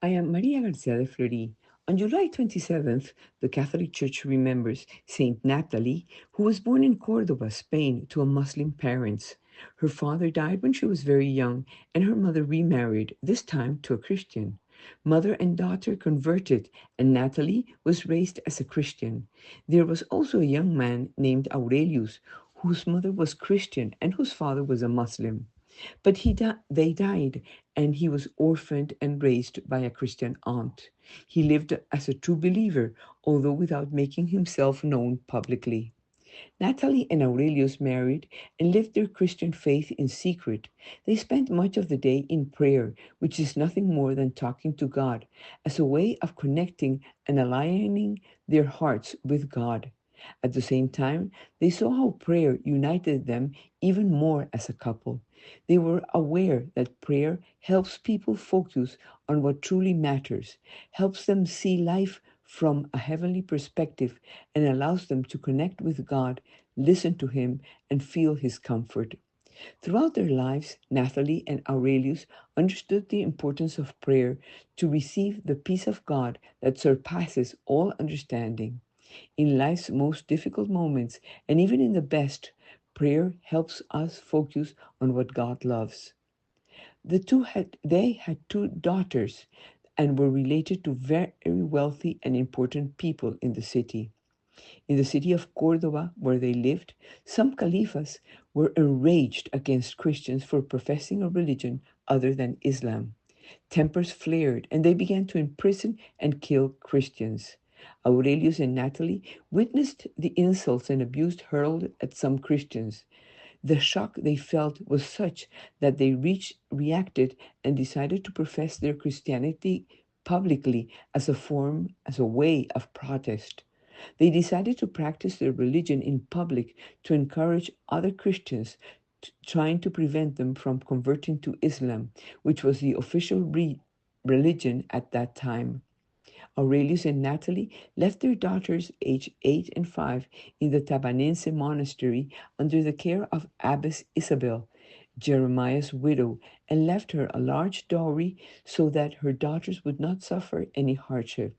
I am Maria Garcia de Fleury. On July 27th, the Catholic Church remembers Saint Natalie, who was born in Cordoba, Spain, to a Muslim parents. Her father died when she was very young, and her mother remarried, this time to a Christian. Mother and daughter converted, and Natalie was raised as a Christian. There was also a young man named Aurelius, whose mother was Christian and whose father was a Muslim. But they died, and he was orphaned and raised by a Christian aunt. He lived as a true believer, although without making himself known publicly. Natalie and Aurelius married and lived their Christian faith in secret. They spent much of the day in prayer, which is nothing more than talking to God, as a way of connecting and aligning their hearts with God. At the same time, they saw how prayer united them even more as a couple. They were aware that prayer helps people focus on what truly matters, helps them see life from a heavenly perspective, and allows them to connect with God, listen to Him, and feel His comfort. Throughout their lives, Natalie and Aurelius understood the importance of prayer to receive the peace of God that surpasses all understanding. In life's most difficult moments, and even in the best, prayer helps us focus on what God loves. They had two daughters and were related to very wealthy and important people in the city. In the city of Cordoba, where they lived, some caliphs were enraged against Christians for professing a religion other than Islam. Tempers flared, and they began to imprison and kill Christians. Aurelius and Natalie witnessed the insults and abuse hurled at some Christians. The shock they felt was such that they reacted and decided to profess their Christianity publicly as a way of protest. They decided to practice their religion in public to encourage other Christians, trying to prevent them from converting to Islam, which was the official religion at that time. Aurelius and Natalie left their daughters, aged 8 and 5, in the Tabanense monastery under the care of Abbess Isabel, Jeremiah's widow, and left her a large dowry so that her daughters would not suffer any hardship.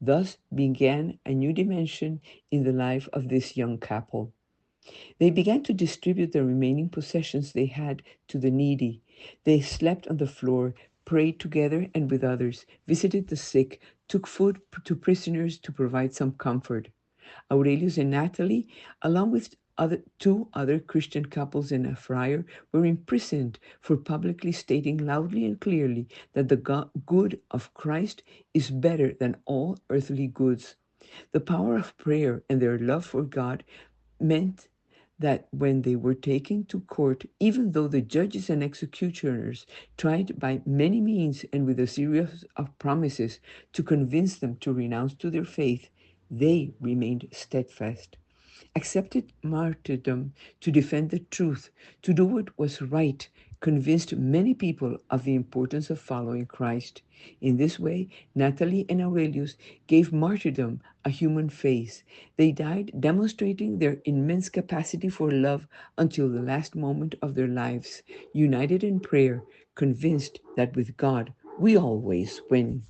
Thus began a new dimension in the life of this young couple. They began to distribute the remaining possessions they had to the needy. They slept on the floor, prayed together and with others, visited the sick, took food to prisoners to provide some comfort. Aurelius and Natalie, along with two other Christian couples and a friar, were imprisoned for publicly stating loudly and clearly that the good of Christ is better than all earthly goods. The power of prayer and their love for God meant that when they were taken to court, even though the judges and executioners tried by many means and with a series of promises to convince them to renounce to their faith, they remained steadfast, accepted martyrdom to defend the truth, to do what was right, convinced many people of the importance of following Christ. In this way, Natalie and Aurelius gave martyrdom a human face. They died demonstrating their immense capacity for love until the last moment of their lives, united in prayer, convinced that with God we always win.